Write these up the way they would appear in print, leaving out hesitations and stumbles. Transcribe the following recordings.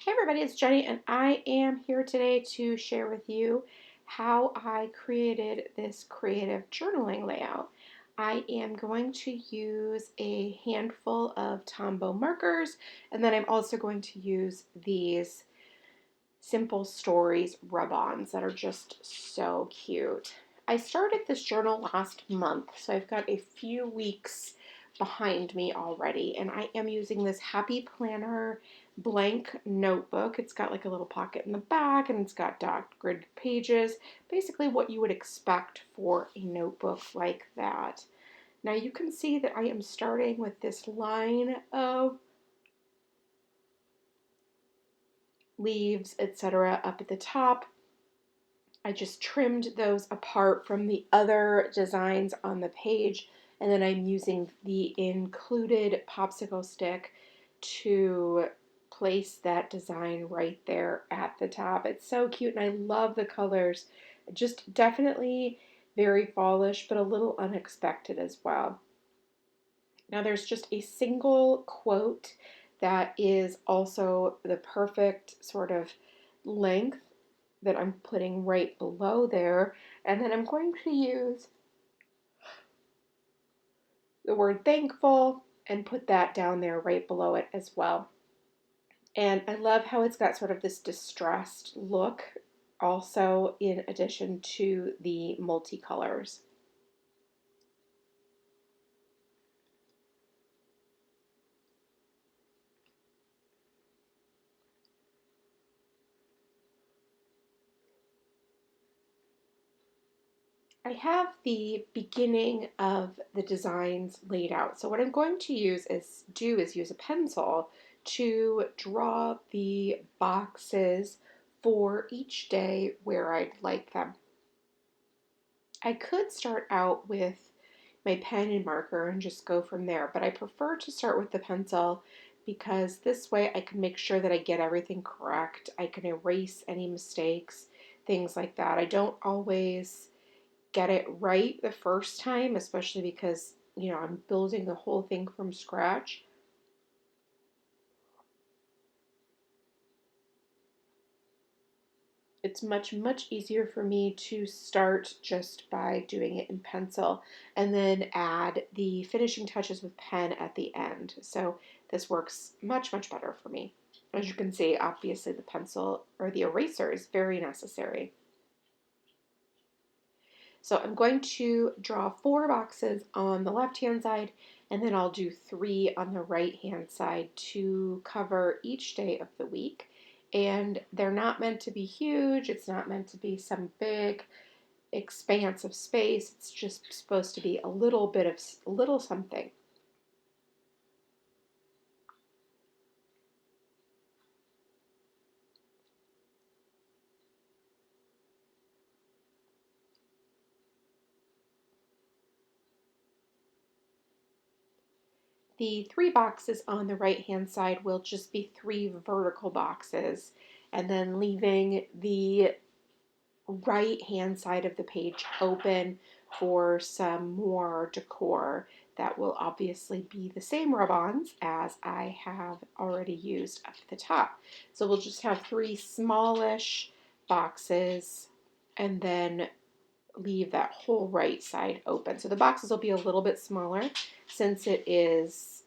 Hey everybody, it's Jenny, and I am here today to share with you how I created this creative journaling layout. I am going to use a handful of Tombow markers, and then I'm also going to use these Simple Stories rub-ons that are just so cute. I started this journal last month, so I've got a few weeks behind me already, and I am using this Happy Planner blank notebook. It's got like a little pocket in the back, and it's got dot grid pages, basically what you would expect for a notebook like that. Now you can see that I am starting with this line of leaves, etc. up at the top. I just trimmed those apart from the other designs on the page, and then I'm using the included popsicle stick to place that design right there at the top. It's so cute, and I love the colors. Just definitely very fallish, but a little unexpected as well. Now there's just a single quote that is also the perfect sort of length that I'm putting right below there. And then I'm going to use the word thankful and put that down there right below it as well. And I love how it's got sort of this distressed look also in addition to the multicolors. I have the beginning of the designs laid out. So what I'm going to use a pencil to draw the boxes for each day where I'd like them. I could start out with my pen and marker and just go from there, but I prefer to start with the pencil because this way I can make sure that I get everything correct. I can erase any mistakes, things like that. I don't always get it right the first time, especially because, I'm building the whole thing from scratch. It's much easier for me to start just by doing it in pencil and then add the finishing touches with pen at the end. So this works much better for me. As you can see, obviously the pencil or the eraser is very necessary. So I'm going to draw 4 boxes on the left-hand side, and then I'll do 3 on the right-hand side to cover each day of the week. And they're not meant to be huge. It's not meant to be some big expanse of space. It's just supposed to be a little bit of a little something. The 3 boxes on the right hand side will just be 3 vertical boxes, and then leaving the right hand side of the page open for some more decor that will obviously be the same rub-ons as I have already used up at the top. So we'll just have 3 smallish boxes and then leave that whole right side open. So the boxes will be a little bit smaller since it is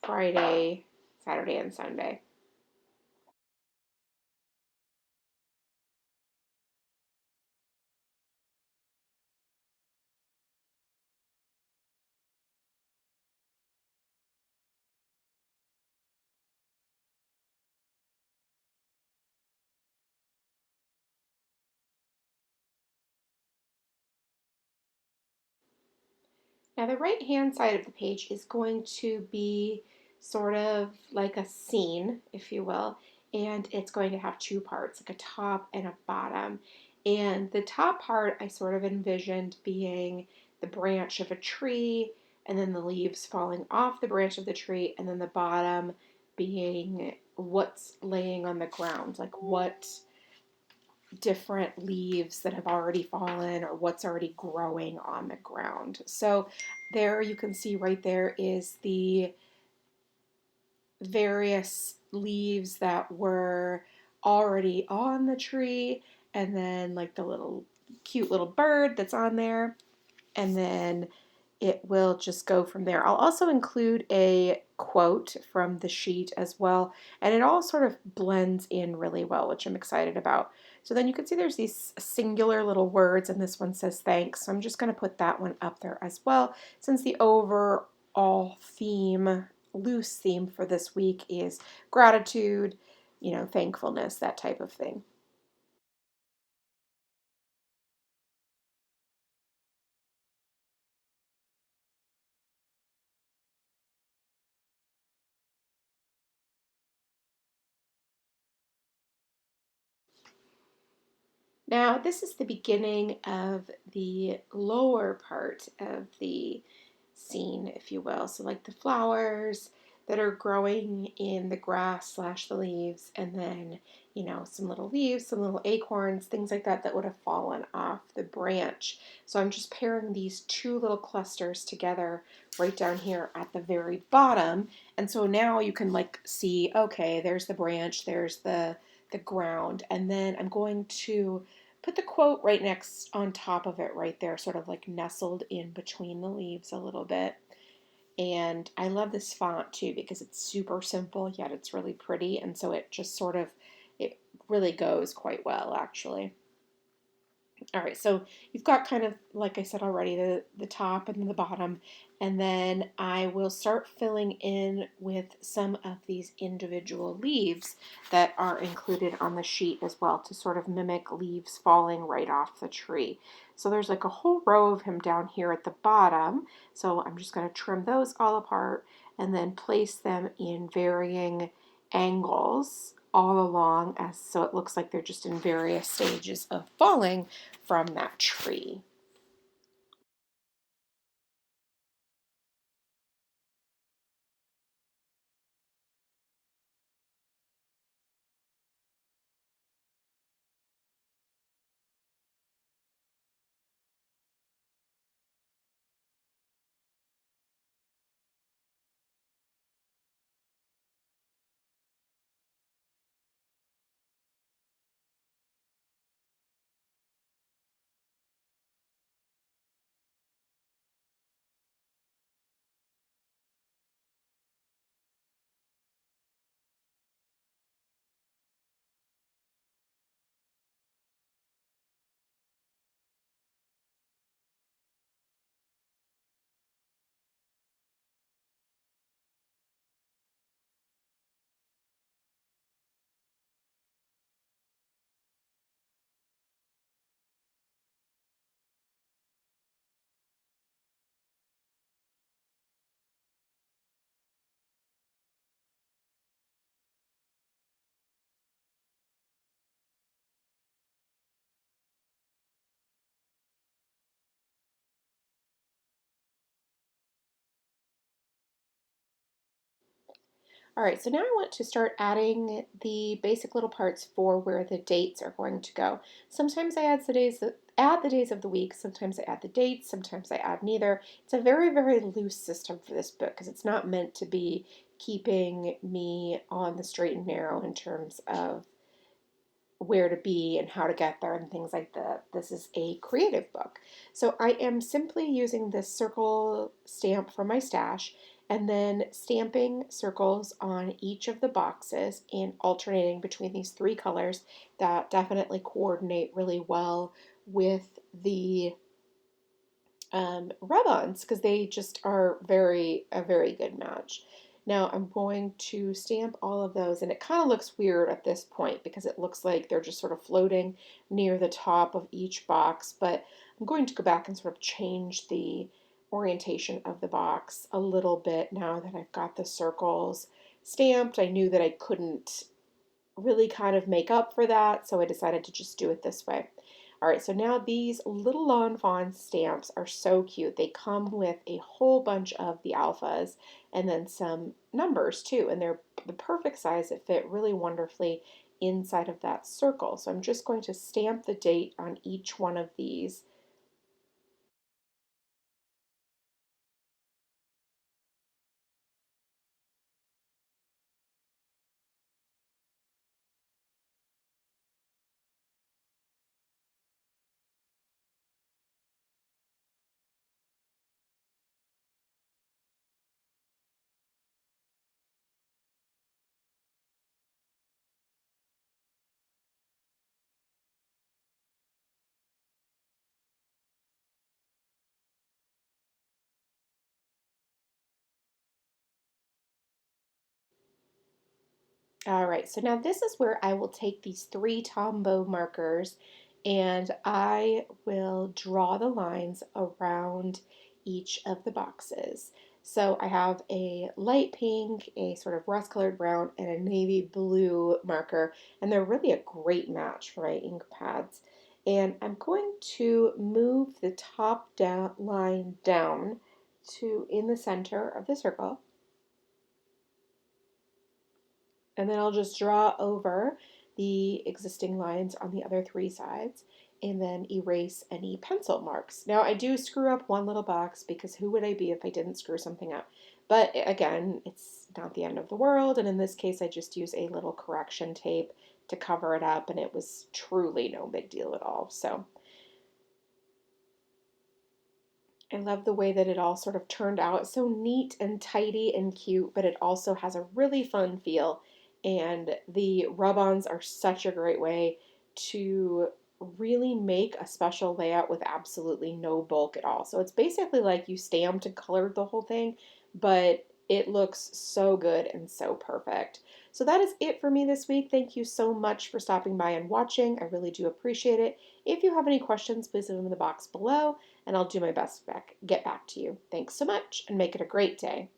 Friday, Saturday, and Sunday. Now the right hand side of the page is going to be sort of like a scene, if you will, and it's going to have 2 parts, like a top and a bottom. And the top part I sort of envisioned being the branch of a tree and then the leaves falling off the branch of the tree, and then the bottom being what's laying on the ground, like what different leaves that have already fallen or what's already growing on the ground. So there you can see right there is the various leaves that were already on the tree, and then like the little cute little bird that's on there, and then it will just go from there. I'll also include a quote from the sheet as well, and it all sort of blends in really well, which I'm excited about. So then you can see there's these singular little words, and this one says thanks. So I'm just going to put that one up there as well, since the overall theme, loose theme for this week is gratitude, thankfulness, that type of thing. Now, this is the beginning of the lower part of the scene, if you will. So, like the flowers that are growing in the grass slash the leaves, and then, some little leaves, some little acorns, things like that that would have fallen off the branch. So, I'm just pairing these two little clusters together right down here at the very bottom. And so now you can like see, okay, there's the branch, there's the ground, and then I'm going to put the quote right next on top of it right there, sort of like nestled in between the leaves a little bit. And I love this font too because it's super simple yet it's really pretty, and so it just sort of it really goes quite well actually. All right, so you've got kind of, like I said already, the top and the bottom, and then I will start filling in with some of these individual leaves that are included on the sheet as well to sort of mimic leaves falling right off the tree. So there's like a whole row of him down here at the bottom, so I'm just going to trim those all apart and then place them in varying angles all along as so it looks like they're just in various stages of falling from that tree. All right, so now I want to start adding the basic little parts for where the dates are going to go. Sometimes I add the days of the week, sometimes I add the dates, sometimes I add neither. It's a very, very loose system for this book because it's not meant to be keeping me on the straight and narrow in terms of where to be and how to get there and things like that. This is a creative book. So I am simply using this circle stamp from my stash and then stamping circles on each of the boxes and alternating between these three colors that definitely coordinate really well with the rub-ons because they just are a very good match. Now I'm going to stamp all of those, and it kind of looks weird at this point because it looks like they're just sort of floating near the top of each box, but I'm going to go back and sort of change the orientation of the box a little bit now that I've got the circles stamped. I knew that I couldn't really kind of make up for that, so I decided to just do it this way. All right, so now these little Lawn Fawn stamps are so cute. They come with a whole bunch of the alphas and then some numbers too, and they're the perfect size that fit really wonderfully inside of that circle. So I'm just going to stamp the date on each one of these. All right, so now this is where I will take these three Tombow markers and I will draw the lines around each of the boxes. So I have a light pink, a sort of rust-colored brown, and a navy blue marker, and they're really a great match for my ink pads. And I'm going to move the top down line down to in the center of the circle, and then I'll just draw over the existing lines on the other three sides and then erase any pencil marks. Now I do screw up one little box because who would I be if I didn't screw something up? But again, it's not the end of the world, and in this case I just use a little correction tape to cover it up, and it was truly no big deal at all. So I love the way that it all sort of turned out. It's so neat and tidy and cute, but it also has a really fun feel. And the rub-ons are such a great way to really make a special layout with absolutely no bulk at all. So it's basically like you stamped and colored the whole thing, but it looks so good and so perfect. So that is it for me this week. Thank you so much for stopping by and watching. I really do appreciate it. If you have any questions, please leave them in the box below and I'll do my best to get back to you. Thanks so much and make it a great day.